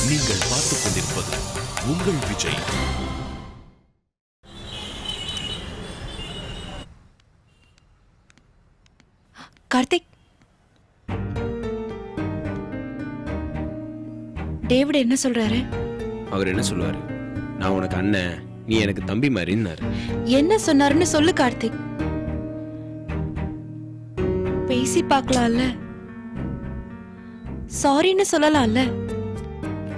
நீங்கள் பார்த்துக் கொண்டிருப்பது உங்கள் விஜய். கார்த்திக், டேவிட் என்ன சொல்றாரு? அவர் என்ன சொல்லுவாரு? நான் உனக்கு அண்ணன், நீ எனக்கு தம்பி மாதிரின்னாரு. என்ன சொன்னாருன்னு சொல்லு கார்த்திக். பேசி பார்க்கலாம்ல, சாரின்னு சொல்லலாம்ல.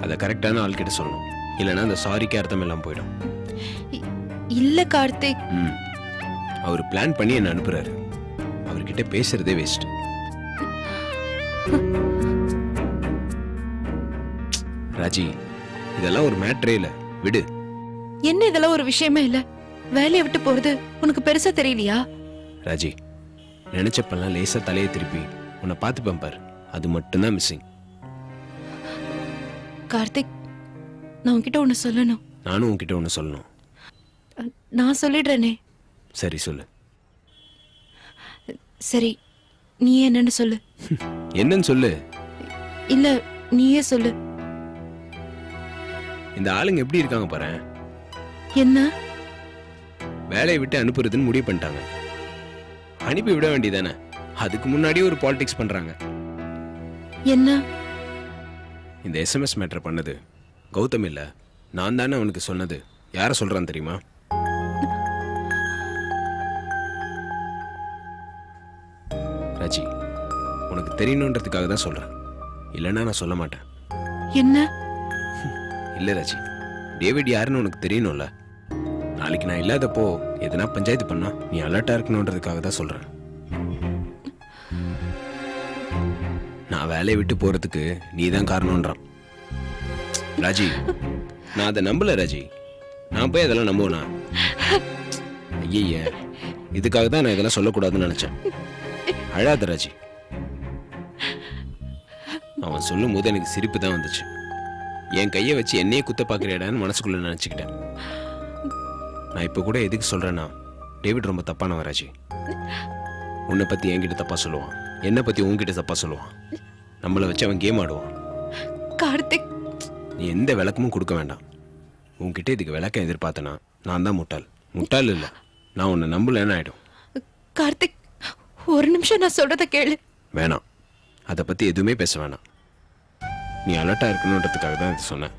அதை கரெக்டான ஆள் கிட்ட சொல்லணும், இல்லைன்னா அந்த சாரிக்கு அர்த்தம் எல்லாம் போயிடும். இல்ல கார்த்திக். அவர் பிளான் பண்ணி என்ன அனுப்புறாரு. அவர்கிட்ட பேசுறதே வேஸ்ட். ராஜி, இதெல்லாம் ஒரு மேட்டரே இல்ல, விடு. என்ன இதெல்லாம் ஒரு விஷயமே இல்ல? வேலையை விட்டு போறது உனக்கு பெருசா தெரியலையா? ராஜி, நினைச்சப்பெல்லாம் லேசா தலையை திருப்பி உன்னை பார்த்துப்பேன் பாரு, அது மட்டும்தான் மிஸ்ஸிங். கார்த்திக், நான் உன்கிட்ட ஒண்ணு சொல்லணும். நானும் உன்கிட்ட ஒண்ணு சொல்லணும். நான் சொல்லிடுறேனே. சரி சொல்லு. சரி, நீ என்னன்னு சொல்லு. என்னன்னு சொல்லு. இல்ல, நீயே சொல்லு. இந்த ஆளுங்க எப்படி இருக்காங்க பாரு. என்ன? வேலையை விட்டு அனுப்புறதுன்னு முடிவு பண்ணிட்டாங்க. அனுப்பி விட வேண்டியதானே? அதுக்கு முன்னாடியே ஒரு பாலிடிக்ஸ் பண்றாங்க. என்ன? இந்த எஸ்எம்எஸ் மேட்டர் பண்ணது கௌதம் இல்ல, நான் தானே அவனுக்கு சொன்னது. யார சொல்றான் தெரியுமா? ராஜி, உனக்கு தெரியணுன்றதுக்காக தான் சொல்றேன், இல்லைன்னா நான் சொல்ல மாட்டேன். என்ன? இல்ல ராஜி, டேவிட் யாருன்னு உனக்கு தெரியணும்ல. நாளைக்கு நான் இல்லாதப்போ எதனா பஞ்சாயத்து பண்ணா நீ அலர்ட்டா இருக்கணுன்றதுக்காக தான் சொல்றேன். நான் வேலையை விட்டு போறதுக்கு நீ தான் காரணம்ன்றான். ராஜி, நான் அதை நம்பல ராஜி. நான் போய் அதெல்லாம் நம்புவேனா? ஐய, இதுக்காக தான் நான் இதெல்லாம் சொல்லக்கூடாதுன்னு நினைச்சேன். அழாத ராஜி. அவன் சொல்லும் போது எனக்கு சிரிப்பு தான் வந்துச்சு. என் கையை வச்சு என்னையே குத்த பாக்குறியாடான்னு மனசுக்குள்ள நினைச்சுக்கிட்டேன். நான் இப்ப கூட எதுக்கு சொல்றேன்னா, டேவிட் ரொம்ப தப்பானவன் ராஜி. உன்னை பத்தி என்கிட்ட தப்பா சொல்லுவான், என்னை பத்தி உன்கிட்ட தப்பா சொல்லுவான். நம்மளை வச்சு அவன் கேம் ஆடுவான். கார்த்திக், நீ எந்த விளக்கமும் கொடுக்க வேண்டாம். உன்கிட்ட இதுக்கு விளக்கம் எதிர்பார்த்தனா நான் தான் முட்டாள். முட்டாள் இல்ல, நான் உன்னை நம்பலன்னு ஆயிடும். கார்த்திக், ஒரு நிமிஷம் நான் சொல்றத கேளு. வேணாம், அதை பத்தி எதுவுமே பேச வேணாம். நீ அலர்ட்டா இருக்கணுன்றதுக்காக தான் இது சொன்னேன்.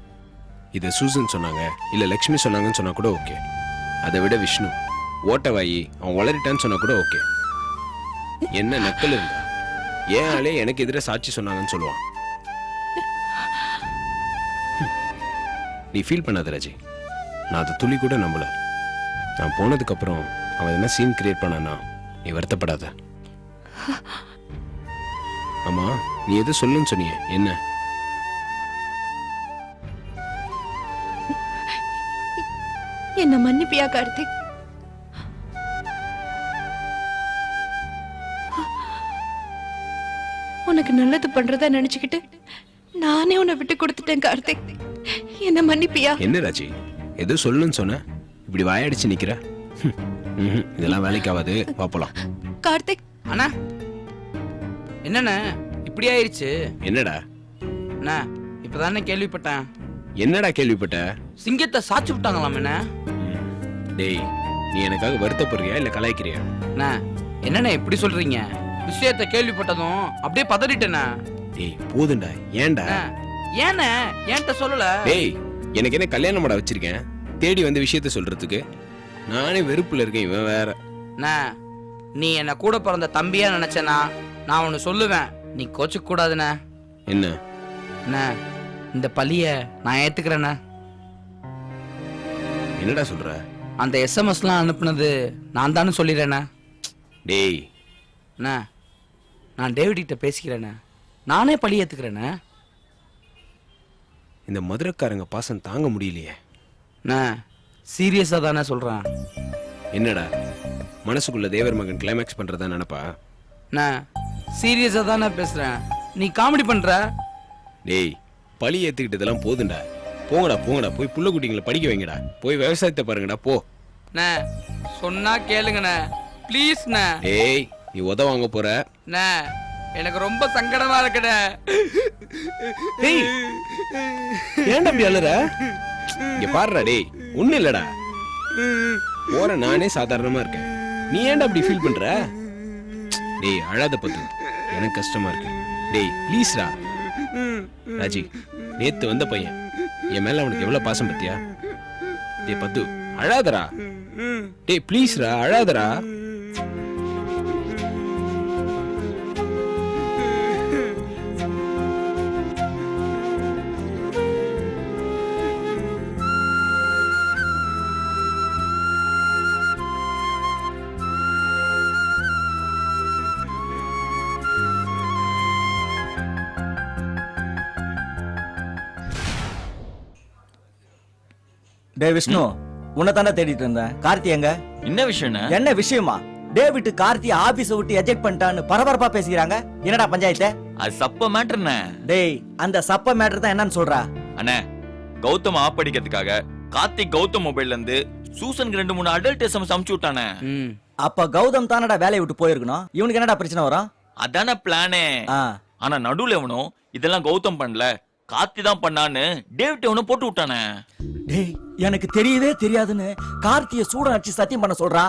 இதை சூசன் சொன்னாங்க, இல்ல லக்ஷ்மி சொன்னாங்கன்னு சொன்னா கூட ஓகே. அதை விட விஷ்ணு ஓட்டவாயி அவன் வளரிட்டான்னு சொன்னா கூட ஓகே. என்ன நக்கல் இருந்தா ஏன் ஆளே எனக்கு எதிராக சாட்சி சொன்னாங்கன்னு சொல்லுவான். நீ ஃபீல் பண்ணாத ராஜி, நான் அதை துளி கூட நம்பல. நான் போனதுக்கு அப்புறம் அவன் என்ன சீன் கிரியேட் பண்ணானா நீ வருத்தப்படாத. ஆமா, நீ எது சொல்லுன்னு சொன்னியே, என்ன? என்ன மன்னிப்பியா கார்த்திக்? உனக்கு நல்லது பண்றதா நினைச்சுக்கிட்டு நானே உன்னை விட்டு கொடுத்துட்டேன் கார்த்திக். என்ன மன்னிப்பியா? என்ன ராஜி, எது சொல்லணும்னு சொன்ன, இப்படி வாயடிச்சு நிக்கிற? இதெல்லாம் வேலைக்கு ஆகாது, பாப்பலாம். கார்த்திக் அண்ணா, என்னண்ணா இப்படி ஆயிருச்சு? என்னடா? அண்ணா, இப்பதானே கேள்விப்பட்டேன். என்னடா கேள்விப்பட்ட? சிங்கத்தை சாச்சு விட்டாங்களாம் என்ன? டேய், நீ எனக்காக வருத்தப்படுறியா இல்ல கலாய்க்கிறியா? அண்ணா, என்னண்ணா இப்படி சொல்றீங்க? விஷயத்தை கேள்விப்பட்டதும் அப்படியே பதறிட்டேண்ணா. டேய் போதுண்டா, ஏன்டா? ஏண்ணே ஏன்ட்ட சொல்லல? டேய், எனக்கு என்ன கல்யாணம் வச்சிருக்கேன் தேடி வந்து விஷயத்த சொல்றதுக்கு? நானே வெறுப்புல இருக்கேன், இவன் வேற. அண்ணா, நீ என்ன கூட பிறந்த தம்பியா நினைச்சனா நான் ஒன்னு சொல்லுவேன், நீ கோச்சுக்க கூடாதுண்ணே. என்ன? அண்ணா, இந்த பழிய நான் ஏத்துக்கிறேண்ணே. என்னடா சொல்ற? அந்த எஸ்எம்எஸ்லாம் அனுப்புனது நான் தானே சொல்லிடுறேண்ணே. டேய் அண்ணா, நான் டேவிட் கிட்ட பேசிக்கிறேண்ணே, நானே பழி ஏத்துக்கிறேண்ணே. இந்த மதுரக்காரங்க பாசம் தாங்க முடியலையே. அண்ணா, சீரியஸா தானே சொல்றேன். என்னடா மனசுக்குள்ள தேவர் மகன் கிளைமேக்ஸ் பண்றதா நினைப்பா? அண்ணா, சீரியஸா தானே பேசுறேன், நீ காமெடி பண்ற. டேய், பழி ஏத்துக்கிட்டதெல்லாம் போதுண்டா. போங்கடா போங்கடா, போய் புள்ள குட்டிங்களை படிக்க வைங்கடா, போய் விவசாயத்தை பாருங்கடா, போ. அண்ணா, சொன்னா கேளுங்கண்ணே, ப்ளீஸ்ண்ணே. டேய், நீ உத வாங்க போற? அண்ணா, எனக்கு ரொம்ப சங்கடமா இருக்குண்ணே. டேய் ஏன்டா அப்படி அழுற? இங்க பாருடா டேய், ஒண்ணு இல்லடா. போற நானே சாதாரணமா இருக்கேன், நீ ஏன்டா அப்படி ஃபீல் பண்ற? டேய் அழாத பத்து, எனக்கு கஷ்டமா இருக்கு. டேய் ப்ளீஸ்டா. ராஜி, நேத்து வந்த பையன், என் மேல அவனுக்கு எவ்வளவு பாசம் பத்தியா? டேய் பத்து அழாதடா. டேய் ப்ளீஸ்டா அழாதடா. டே விஷ்ணு, உன்னை தானே தேடிட்டு இருந்தேன். கார்த்தி எங்க? என்ன விஷயம்னா? என்ன விஷயமா? டேவிட் கார்த்தி ஆபீஸ் விட்டு எஜெக்ட் பண்ணிட்டான்னு பரபரப்பா பேசிக்கிறாங்க. என்னடா பஞ்சாயத்து? அது சப்ப மேட்டர்ண்ணே. டேய், அந்த சப்ப மேட்டர் தான் என்னன்னு சொல்றா? அண்ணே, கௌதம் ஆப் படிக்கிறதுக்காக கார்த்திக் கௌதம் மொபைல்ல இருந்து சூசனுக்கு 2-3 அடல்ட் எஸ்எம்எஸ் அனுப்பிச்சு விட்டானே. அப்ப கௌதம் தானடா வேலையை விட்டு போயிருக்கணும். இவனுக்கு என்னடா பிரச்சனை வரும்? அதான பிளானே. ஆனா நடுவுல எவனும் இதெல்லாம் கௌதம் பண்ணல, கார்த்தி தான் பண்ணான்னு டேவிட் எவனும் போட்டு விட்டானே. டேய், எனக்கு தெரியவே தெரியாதுன்னு கார்த்திய சூட அடிச்சு சத்தியம் பண்ண சொல்றா.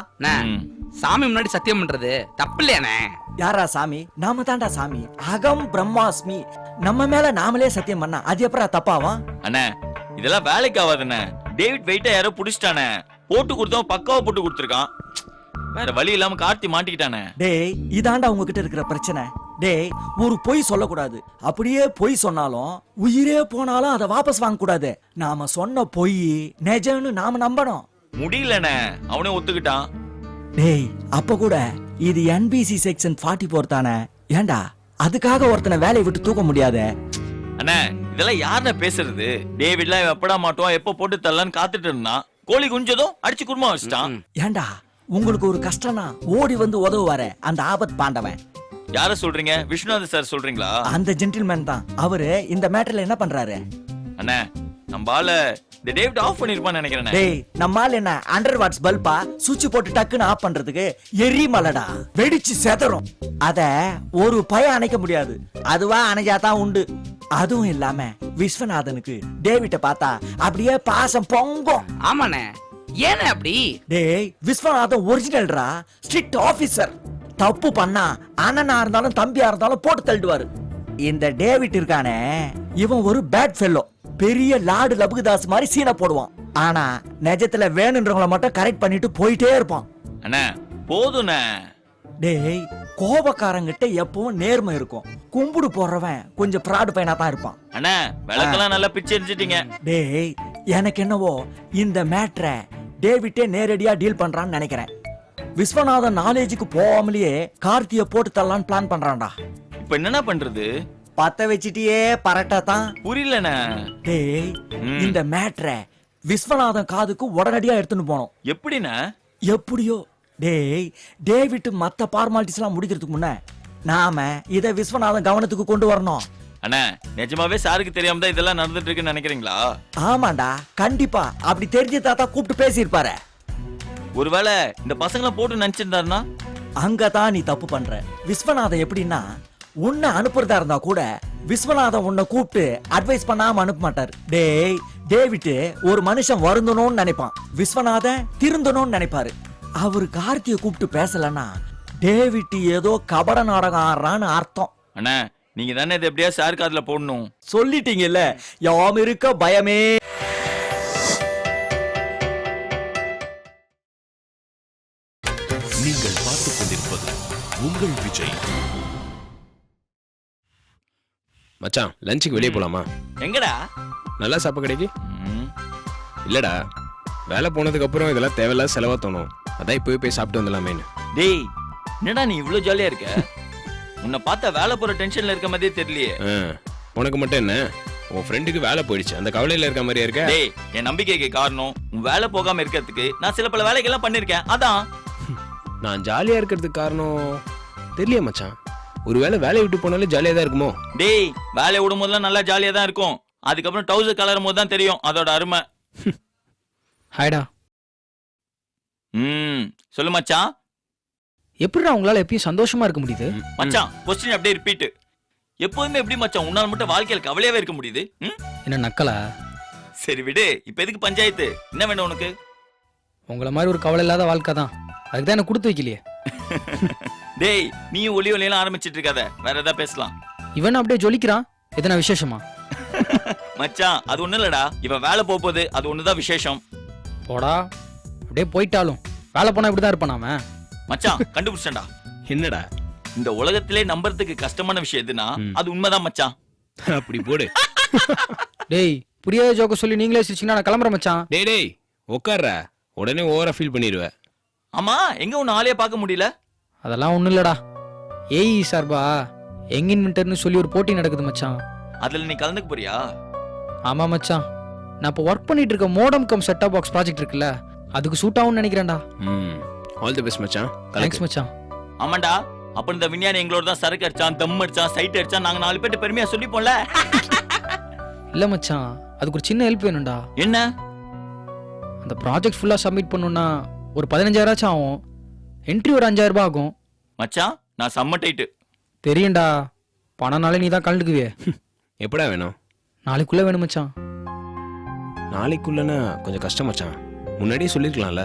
சாமி முன்னாடி சத்தியம் பண்றது தப்பு இல்லையானே? யாரா சாமி? நாம தான்டா சாமி. அகம் பிரம்மாஸ்மி. நம்ம மேல நாமளே சத்தியம் பண்ணா அது எப்பறம் தப்பாவும்? அண்ணே, இதெல்லாம் வேலைக்கு ஆகாதுண்ணே. டேவிட் வெயிட்டா யாரோ புடிச்சிட்டானே. போட்டு கொடுத்தோம், பக்காவா போட்டு கொடுத்துருக்கான். வேற வழி இல்லாம கார்த்தி மாட்டிக்கிட்டானே. டேய், இதாண்டா உங்ககிட்ட இருக்கிற பிரச்சனை. டேய், ஒரு பொய் சொல்லக்கூடாது. அப்படியே பொய் சொன்னாலும் உயிரே போனாலும் அதை வாபஸ் வாங்க கூடாது. நாம சொன்ன பொய் நிஜம்னு நாம நம்பணும். முடியலண்ணே, அவனே ஒத்துக்கிட்டான். டேய், அப்ப கூட இது NBC செக்ஷன் 44 தானே? ஏண்டா அதுக்காக ஒருத்தனை வேலையை விட்டு தூக்க முடியாது? அண்ணே, இதெல்லாம் யாருன்னு பேசுறது? டேவிட்லாம் எப்படா மாட்டோம், எப்ப போட்டு தரலான்னு காத்துட்டு இருந்தான். கோழி குஞ்சதும் அடிச்சு குடும்பம் வச்சுட்டான். ஏண்டா உங்களுக்கு ஒரு கஷ்டம்னா ஓடி வந்து உதவுவாரே அந்த ஆபத் பாண்டவன். யார சொல்றீங்க? விஸ்வநாதன் சார் சொல்றீங்களா? அந்த ஜென்டில்மேன் தான். அவரு இந்த மேட்டர்ல என்ன பண்றாரு? அண்ணே, நம்ம ஆள இந்த டேவிட் ஆஃப் பண்ணிருப்பான்னு நினைக்கிறேன். டேய், நம்மால என்ன அண்டர் வாட்ஸ் பல்பா சுவிட்ச் போட்டு டக்குன்னு ஆஃப் பண்றதுக்கு எரிமலடா வெடிச்சு செதறும். அத ஒரு பய அணைக்க முடியாது. அதுவா அணைஞ்சாதான் உண்டு. அதுவும் இல்லாம விஸ்வநாதனுக்கு டேவிட்ட பார்த்தா அப்படியே பாசம் பொங்கும். ஆமாண்ணே, ஏன அப்படி? டேய், விஸ்வநாதன் ஒரிஜினல்ரா, ஸ்ட்ரிக்ட் ஆபீசர். தப்பு பண்ணா அண்ணனா இருந்தாலும் தம்பியா இருந்தாலும் போட்டு தள்ளிடுவாரு. இந்த டேவிட் இருக்கானே, இவன் ஒரு பேட் ஃபெல்லோ. பெரிய லார்டு லபுதாஸ் மாதிரி சீனை போடுவான். ஆனா நிஜத்துல வேணுன்றவங்கள மட்டும் கரெக்ட் பண்ணிட்டு போயிட்டே இருப்பான். அண்ணே போதுண்ணே. டேய், கோபக்காரங்கிட்ட எப்பவும் நேர்மை இருக்கும். கும்பிடு போடுறவன் கொஞ்சம் பிராடு பையனா தான் இருப்பான். அண்ணே, விளக்கெல்லாம் நல்லா பிச்சை எரிஞ்சிட்டீங்க. டேய், எனக்கு என்னவோ இந்த மேட்டரை டேவிட்டே நேரடியா டீல் பண்றான்னு நினைக்கிறேன். விஸ்வநாதன் நாலேஜுக்கு போகாமலேயே கார்த்திய போட்டு தரலான்னு பிளான் பண்றான்டா. இப்ப என்னண்ணா பண்றது? பத்த வச்சிட்டியே பரட்டா தான். புரியலண்ணே. டேய், இந்த மேட்டரை விஸ்வநாதன் காதுக்கு உடனடியா எடுத்துன்னு போனோம். எப்படிண்ணே? எப்படியோ. டேய், டேவிட் மத்த ஃபார்மாலிட்டிஸ் எல்லாம் முடிக்கிறதுக்கு முன்ன நாம இத விஸ்வநாதன் கவனத்துக்கு கொண்டு வரணும். அண்ணா, நிஜமாவே சாருக்கு தெரியாம தான் இதெல்லாம் நடந்துட்டு இருக்குன்னு நினைக்கிறீங்களா? ஆமாண்டா, கண்டிப்பா. அப்படி தெரிஞ்ச தாத்தா கூப்பிட்டு பேசியிருப்பாரு. ஒருவேளை இந்த பசங்களை போட்டு நினைச்சிருந்தாருன்னா? அங்கதான் நீ தப்பு பண்ற. விஸ்வநாதன் எப்படின்னா, உன்னை அனுப்புறதா இருந்தா கூட விஸ்வநாதன் உன்னை கூப்பிட்டு அட்வைஸ் பண்ணாம அனுப்ப மாட்டாரு. டேய், டேவிட் ஒரு மனுஷன் வருந்தணும்னு நினைப்பான், விஸ்வநாதன் திருந்தணும்னு நினைப்பாரு. அவரு கார்த்திய கூப்பிட்டு பேசலன்னா டேவிட் ஏதோ கபட நாடகம் ஆடுறான்னு அர்த்தம். அண்ணா, நீங்க தானே இது எப்படியா சாருக்கு அதுல போடணும். சொல்லிட்டீங்கல்ல, யாம் இருக்க பயமே. நீங்கள் பார்த்துக் கொண்டிருப்பது உங்கள் விஜய். மச்சான், லஞ்சுக்கு வெளியே போலாமா? எங்கடா? நல்லா சாப்பிட கிடைக்கு? இல்லடா, வேலை போனதுக்கு அப்புறம் இதெல்லாம் தேவையில்லாத செலவா தோணும். அதான் இப்பவே போய் சாப்பிட்டு வந்துடலாமேன்னு. டேய், என்னடா நீ இவ்வளவு ஜாலியா இருக்க? உன்னை பார்த்தா வேலை போற டென்ஷன்ல இருக்க மாதிரியே தெரியலையே. உனக்கு மட்டும் என்ன, உன் ஃப்ரெண்டுக்கு வேலை போயிடுச்சு, அந்த கவலையில இருக்க மாதிரியா இருக்க? டேய், என் நம்பிக்கைக்கு காரணம் உன் வேலை போகாம இருக்கிறதுக்கு நான் சில பல வேலைகள்லாம் பண்ணிருக்கேன். அதான் நான் ஜாலியா இருக்கிறதுக்கு காரணம் தெரியல மச்சான். ஒருவேளை வேலையை விட்டு போனாலே ஜாலியா தான் இருக்குமோ? டேய், வேலையை விடும் போதெல்லாம் நல்லா ஜாலியா தான் இருக்கும். அதுக்கப்புறம் டவுசர் கலரும் போது தான் தெரியும் அதோட அருமை. ஹாய்டா. சொல்லு மச்சான். எப்படிடா உங்களால எப்பயும் சந்தோஷமா இருக்க முடியுது? மச்சான், கொஸ்டின் அப்படியே ரிப்பீட். எப்போதுமே எப்படி மச்சான் உன்னால மட்டும் வாழ்க்கையில கவலையாவே இருக்க முடியுது? என்ன நக்கலா? சரி விடு, இப்ப எதுக்கு பஞ்சாயத்து? என்ன வேணும் உனக்கு? உங்களை மாதிரி ஒரு கவலை இல்லாத வாழ்க்கை தான், அதுக்கு தான் என்ன கொடுத்து வைக்கலையே. டேய், நீயும் ஒலி ஒலியெல்லாம் ஆரம்பிச்சிட்டு இருக்காத, வேற ஏதாவது பேசலாம். இவன் அப்படியே ஜொலிக்கிறான், எதனா விசேஷமா? மச்சான் அது ஒண்ணு இல்லடா, இவன் வேலை போகுது, அது ஒண்ணுதான் விசேஷம். போடா, அப்படியே போயிட்டாலும் வேலை போனா இப்படிதான் இருப்பான் நாம. மச்சான் கண்டுபிடிச்சேன்டா. என்னடா இந்த உலகத்திலே நம்புறதுக்கு கஷ்டமான விஷயம் எதுனா அது உண்மைதான் மச்சான். அப்படி போடு. டேய், புரியாத ஜோக்க சொல்லி நீங்களே சிரிச்சீங்கன்னா நான் கிளம்புறேன் மச்சான். டேய் உட்கார்ற, உடனே ஓவரா ஃபீல் பண்ணிடுவ. ஆமா, எங்க உன்னை ஆளையே பார்க்க முடியல? அதெல்லாம் ஒண்ணும் இல்லடா, ஏஇ சார்பா யங் இன்வென்டர்னு சொல்லி ஒரு போட்டி நடக்குது மச்சான். அதுல நீ கலந்துக்க போறியா? ஆமா மச்சான், நான் இப்போ ஒர்க் பண்ணிட்டு இருக்க modem come setup box project இருக்குல்ல, அதுக்கு சூட் ஆகும்னு நினைக்கிறேன்டா. ஆல் தி பெஸ்ட் மச்சான். தேங்க்ஸ் மச்சான். ஆமாண்டா, அப்ப இந்த விஞ்ஞானி எங்களோட தான் சரக்கு அடிச்சான், தம் அடிச்சான், சைட் அடிச்சான், நாங்க 4 பேர்ட்ட பெருமையா சொல்லிப்போம்ல. இல்ல மச்சான், அதுக்கு ஒரு சின்ன ஹெல்ப் வேணும்டா. என்ன? அந்த ப்ராஜெக்ட் ஃபுல்லா சப்மிட் பண்ணனும்னா ஒரு 15,000 ஆகும், என்ட்ரி ஒரு 5,000 ரூபாய் ஆகும். மச்சான் நான் செம்ம டைட்டு. தெரியும்டா, பணம்னாலே நீ தான் கலந்துக்குவியே. எப்படா வேணும்? நாளைக்குள்ள வேணும் மச்சான். நாளைக்குள்ளனா கொஞ்சம் கஷ்டம் மச்சான், முன்னாடியே சொல்லிருக்கலாம்ல.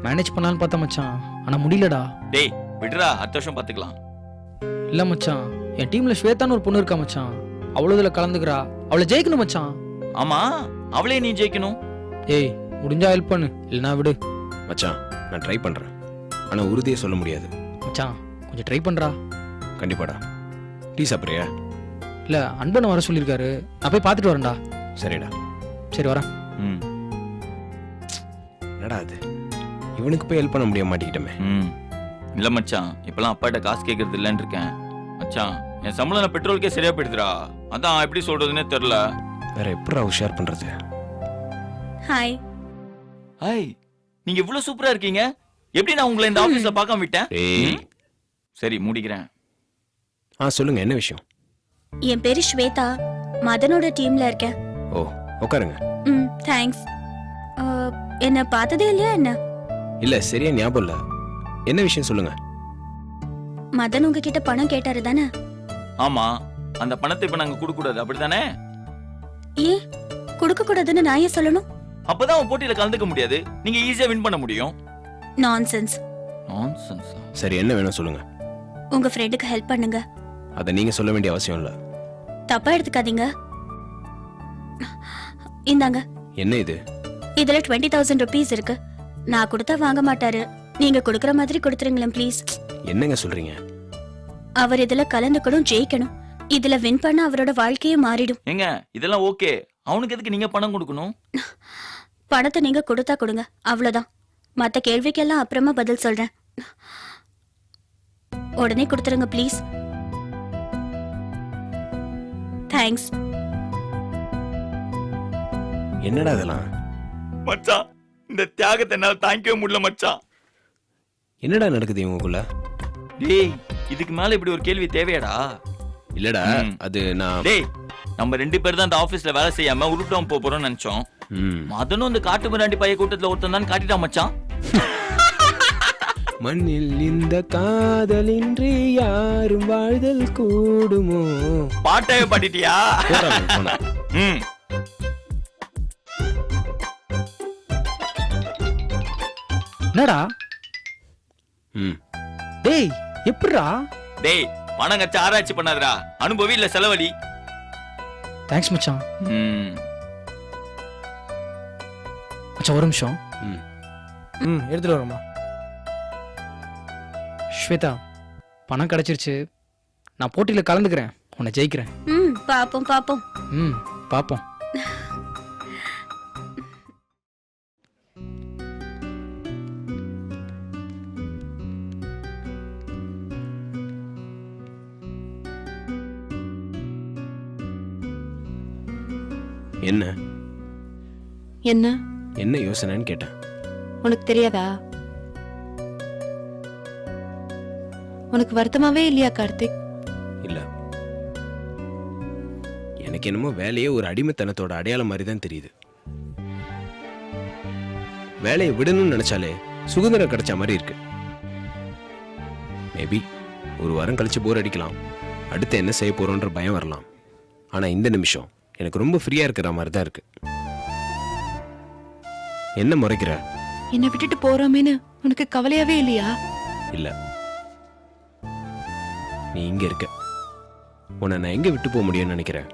மேனேஜ் பண்ணலாம்னு பார்த்தா மச்சான், ஆனா முடியலடா. டேய் விடுறா, அடுத்த வருஷம் பாத்துக்கலாம். இல்ல மச்சான், என் டீம்ல ஸ்வேதான்னு ஒரு பொண்ணு இருக்கா மச்சான், அவளும் இதுல கலந்துக்கிறா, அவளை ஜெயிக்கணும் மச்சான். ஆமா, அவளே நீ ஜெயிக்கணும். ஏய், முடிஞ்சா ஹெல்ப் பண்ணு, இல்லனா விடு. மச்சான் நான் ட்ரை பண்றேன், ஆனா உறுதியே சொல்ல முடியாது. மச்சான் கொஞ்சம் ட்ரை பண்றா. கண்டிப்பாடா. டீ சாப்பிட்றியா? இல்ல, அன்பனை வர சொல்லியிருக்காரு, நான் போய் பார்த்துட்டு வரேன்டா. சரிடா. சரி வரேன். ம் என்னடா அது, இவனுக்கு போய் ஹெல்ப் பண்ண முடிய மாட்டேங்கிட்டமே. ம் இல்ல மச்சான், இப்பெல்லாம் அப்பாட்ட காசு கேட்கறது இல்லைன்னு இருக்கேன். மச்சான் என் சம்பளம் நான் பெட்ரோலுக்கே சரியா போயிடுதுடா, அதான் எப்படி சொல்றதுன்னே தெரியல. வேற எப்படா ஷேர் பண்றது? ஹாய். ஹாய், நீங்க இவ்வளவு சூப்பரா இருக்கீங்க, எப்படி நான் உங்களை இந்த ஆபீஸ்ல பார்க்காம விட்டேன்? ஏய் சரி மூடிக்கிறேன். சொல்லுங்க, என்ன விஷயம்? என் பேரு ஸ்வேதா, மதனோட டீம்ல இருக்கேன். ஓ, உட்காருங்க. தேங்க்ஸ். என்ன பார்த்ததே இல்லையா என்ன? இல்ல, சரியா ஞாபகம் இல்ல. என்ன விஷயம் சொல்லுங்க. மதன் உங்ககிட்ட பணம் கேட்டாரு தானே? ஆமா, அந்த பணத்தை இப்ப நாங்க கொடுக்க கூடாது, அப்படித்தானே? ஏன் கொடுக்க கூடாதுன்னு நான் ஏன் சொல்லணும்? அப்பதான் அவன் போட்டியில கலந்துக்க முடியாது, நீங்க ஈஸியா வின் பண்ண முடியும். நான்சென்ஸ். நான்சென்ஸ். சரி, என்ன வேணும் சொல்லுங்க. உங்க ஃப்ரெண்டுக்கு ஹெல்ப் பண்ணுங்க. அத நீங்க சொல்ல வேண்டிய அவசியம் இல்ல. தப்பா எடுத்துக்காதீங்க. இந்தாங்க. என்ன இது? இதுல 20,000 rupees இருக்கு. நான் கொடுத்தா வாங்க மாட்டாரு, நீங்க கொடுக்கற மாதிரி கொடுத்துருங்களேன் ப்ளீஸ். என்னங்க சொல்றீங்க? அவர் இதுல கலந்துக்கணும், ஜெயிக்கணும். இதுல வின் பண்ண அவரோட வாழ்க்கையே மாறிடும். ஏங்க இதெல்லாம் ஓகே, அவனுக்கு எதுக்கு நீங்க பணம் கொடுக்கணும்? பணத்தை நீங்க கொடுத்தா கொடுங்க, அவ்வளவுதான். மத்த கேள்விக்கெல்லாம் அப்புறமா பதில் சொல்றேன். உடனே கொடுத்துருங்க ப்ளீஸ். தேங்க்ஸ். என்னடா இதெல்லாம்? மச்சான் இந்த தியாகத்தை என்னால தாங்கிக்கவே முடியல மச்சான். என்னடா நடக்குது இவங்களுக்குள்ள? டேய், இதுக்கு மேல இப்படி ஒரு கேள்வி தேவையாடா? இல்லடா, அது நான் டேய், நம்ம 2 பேர் தான் இந்த ஆபீஸ்ல வேலை செய்யாம உருட்டோம் போறோம்னு நினைச்சோம். மதனும் இந்த காட்டு மிராண்டி பைய கூட்டத்துல ஒருத்தன் தான் காட்டிட்டான் மச்சான். மண்ணில் இந்த காதலின்றி யாரும் வாழ்தல் கூடுமோ. பாட்டாவே பாடிட்டியா? ம் என்னடா? டேய் எப்படிடா? டேய், பணம் கச்ச ஆராய்ச்சி பண்ணாதடா, அனுபவி இல்ல செலவழி. தேங்க்ஸ் மச்சான். மச்சான் ஒரு நிமிஷம். எடுத்துட்டு வரமா. ஸ்வேதா, பணம் கிடைச்சிருச்சு, நான் போட்டியில கலந்துக்கிறேன், உன்னை ஜெயிக்கிறேன். பாப்போம் பாப்போம். பாப்போம். என்ன என்ன என்ன யோசனைன்னு கேட்டேன். உனக்கு தெரியாதா? உனக்கு வருத்தமாவே இல்லையா கார்த்திக்? இல்ல, எனக்கு என்னமோ வேலையே ஒரு அடிமைத்தனத்தோட அடையாளம் மாதிரி தான் தெரியுது. வேலையை விடணும்னு நினைச்சாலே சுதந்திரம் கிடைச்ச மாதிரி இருக்கு. மேபி ஒரு வாரம் கழிச்சு போர் அடிக்கலாம், அடுத்து என்ன செய்ய போறோன்ற பயம் வரலாம். ஆனா இந்த நிமிஷம் எனக்கு ரொம்ப ஃப்ரீயா இருக்கிற மாதிரி தான் இருக்கு. என்ன முறைக்கிற? என்னை விட்டுட்டு போறோமேன்னு உனக்கு கவலையாவே இல்லையா? இல்ல, நீ இங்க இருக்க. உன்னை நான் எங்க விட்டு போக முடியும்னு நினைக்கிறேன்?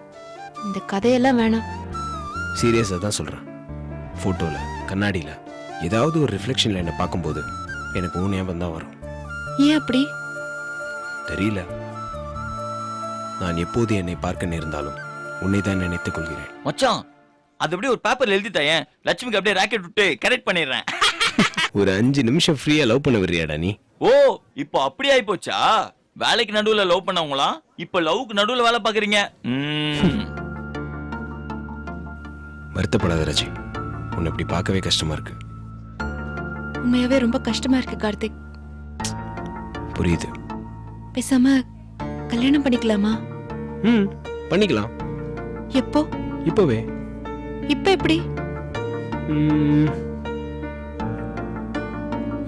இந்த கதையெல்லாம் வேணாம். சீரியஸா தான் சொல்றேன். போட்டோல, கண்ணாடியில ஏதாவது ஒரு ரிஃப்ளெக்ஷன்ல என்ன பார்க்கும்போது எனக்கு உன் ஞாபகம் தான் வரும். ஏன் அப்படி? தெரியல. நான் எப்போது என்னை பார்க்க நேர்ந்தாலும் உன்னை தான் நினைத்துக் கொள்கிறேன். மச்சான் அது அப்படியே ஒரு பேப்பர்ல எழுதி தயேன், லட்சுமிக்கு அப்படியே ராக்கெட் விட்டு கரெக்ட் பண்ணிடுறேன். ஒரு 5 நிமிஷம் ஃப்ரீயா லவ் பண்ண வரியாடா நீ? ஓ இப்போ அப்படி ஆயி போச்சா? வேலைக்கு நடுவுல லவ் பண்ணவங்களாம் இப்ப லவ்க்கு நடுவுல வேலை பாக்குறீங்க. வருத்தப்படாத ராஜி, உன்னை இப்படி பார்க்கவே கஷ்டமா இருக்கு. உண்மையாவே ரொம்ப கஷ்டமா இருக்கு கார்த்திக். புரியுது. பேசாம கல்யாணம் பண்ணிக்கலாமா? பண்ணிக்கலாம். எப்போ? இப்பவே. இப்ப எப்படி?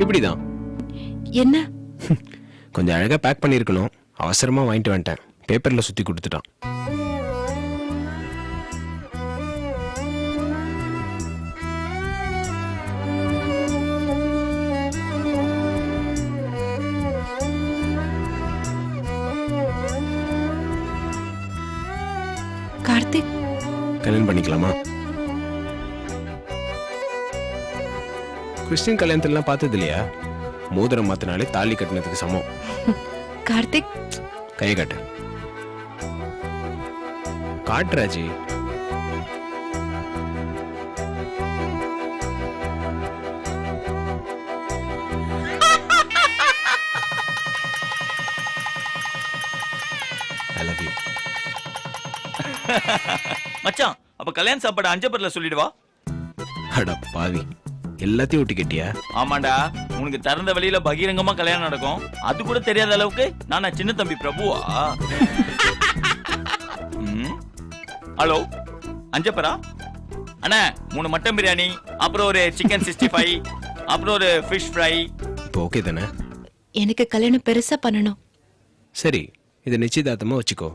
இப்படிதான். என்ன? கொஞ்சம் அழகா பேக் பண்ணிருக்கணும், அவசரமா வாங்கிட்டு வந்துட்டேன். பேப்பர்ல சுத்தி கொடுத்துட்டான். கார்த்திக், கல்யாணம் பண்ணிக்கலாமா? கிறிஸ்டின் கல்யாணத்திலாம் பார்த்தது இல்லையா? மோதிரம் மாத்தினாலே தாலி கட்டினதுக்கு சமம். கார்த்திக், கையை காட்டு. காட்டுராஜி. I love you. மச்சான் அப்ப கல்யாண சாப்பாடு அஞ்சப்பர்ல சொல்லிடுவா. அட பாவி, எல்லாத்தையும் ஒட்டி கட்டியா? ஆமாண்டா, உனக்கு திறந்த வெளியில பகிரங்கமா கல்யாணம் நடக்கும், அது கூட தெரியாத அளவுக்கு நானா சின்ன தம்பி பிரபுவா? ஹலோ அஞ்சப்பரா அண்ணா, 3 மட்டன் பிரியாணி, அப்புறம் ஒரு சிக்கன் 65, அப்புறம் ஒரு ஃபிஷ் ஃப்ரை. இப்போ ஓகே தானே? எனக்கு கல்யாணம் பெருசா பண்ணணும். சரி, இதை நிச்சயதார்த்தமா வச்சுக்கோ.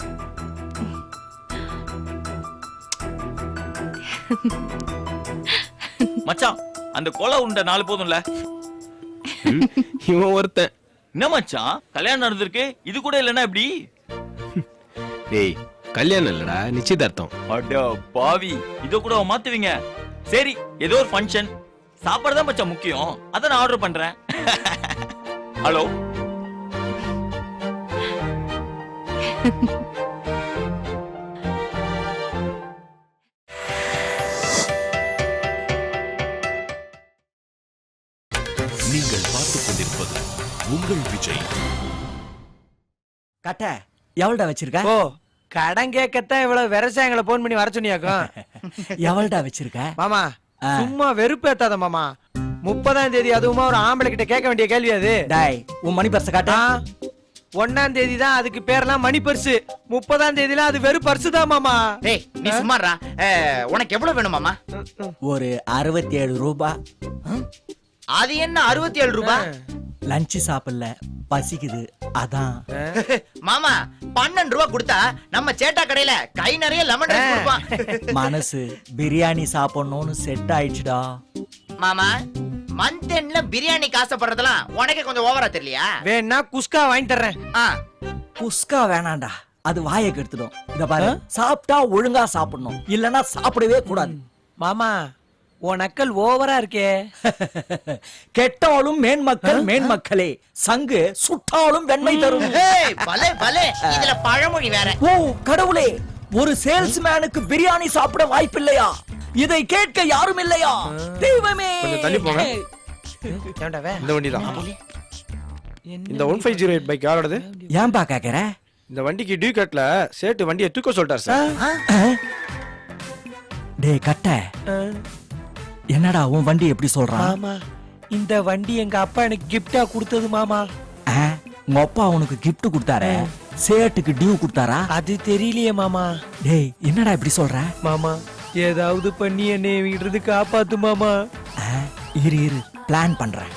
மச்சான் அந்த கோலா உண்ட 4 போதும்ல? இவன் ஒருத்தன். என்ன மச்சான் கல்யாணம் நடந்திருக்கு, இது கூட இல்லைன்னா எப்படி? டேய், கல்யாணம் இல்லடா, நிச்சயதார்த்தம். அட பாவி, இத கூட மாத்துவீங்க. சரி, ஏதோ ஒரு ஃபங்க்ஷன், சாப்பாடு தான் மச்சான் முக்கியம், அத நான் ஆர்டர் பண்றேன். ஹலோ நீங்கள் பார்த்துக் கொண்டிருப்பது உங்கள் விஜய். கட்ட எவள்டா வச்சிருக்க? ஓ, கடன் கேட்கத்தான் இவ்வளவு விவசாயங்களை போன் பண்ணி வர சொன்னியாக்கும். எவள்டா வச்சிருக்க? மாமா சும்மா வெறுப்பேத்தாத மாமா. 30ஆம் தேதி அதுவுமா ஒரு ஆம்பளை கிட்ட கேட்க வேண்டிய கேள்வி அது. டாய், உன் மணி பர்ஸ் காட்ட. 1ஆம் தேதி தான் அதுக்கு பேர்லாம் மணி பர்சு, 30ஆம் தேதில அது வெறும் பர்சு தான் மாமா. டேய் நீ சும்மாடா. உனக்கு எவ்வளவு வேணும் மாமா? ஒரு 67 ரூபாய். அது என்ன 67 ரூபாய்? லஞ்ச் சாப்பிடல, பசிக்குது அதான். மாமா 12 ரூபாய் கொடுத்தா நம்ம சேட்டா கடையில கை நிறைய லெமன் ரைஸ் கொடுப்பான். மனசு பிரியாணி சாப்பிடணும்னு செட் ஆயிடுச்சுடா. மாமா மந்த் எண்ட்ல பிரியாணி காசப்படுறதெல்லாம் உனக்கே கொஞ்சம் ஓவரா தெரியலையா? வேணா குஸ்கா வாங்கி தர்றேன். குஸ்கா வேணாண்டா, அது வாயை கெடுத்துடும். இத பாரு, சாப்பிட்டா ஒழுங்கா சாப்பிடணும், இல்லனா சாப்பிடவே கூடாது. மாமா உன் நக்கல் ஓவரா இருக்கே. கெட்டாலும் மேன்மக்கள் மேன்மக்களே, சங்கு சுட்டாலும் வெண்மை தரும். ஏய் பலே பலே, இதுல பழமொழி வேற. ஓ கடவுளே, ஒரு சேல்ஸ்மேனுக்கு பிரியாணி சாப்பிட வாய்ப்பில்லையா? இதை கேட்க யாரும் இல்லையா? தெய்வமே. கொஞ்சம் தள்ளி போங்க. இந்த வண்டி தான். இந்த 1508 பைக் யாரோடது? ஏன்பா கேக்குற? இந்த வண்டிக்கு டியூ கட்ல சேட்டு வண்டியை தூக்க சொல்லிட்டார் சார். டேய் கட்ட, என்னடா உன் வண்டி எப்படி சொல்றான்? மாமா இந்த வண்டி எங்க அப்பா எனக்கு கிஃப்டா கொடுத்தது மாமா. உங்க அப்பா உனக்கு gift கொடுத்தாரே, சேட்டுக்கு டியூ கொடுத்தாரா? அது தெரியலையே மாமா. டேய் என்னடா இப்படி சொல்ற? மாமா ஏதாவது பண்ணி என்னை இருந்து காப்பாத்து மாமா. இரு இரு, பிளான் பண்றேன்.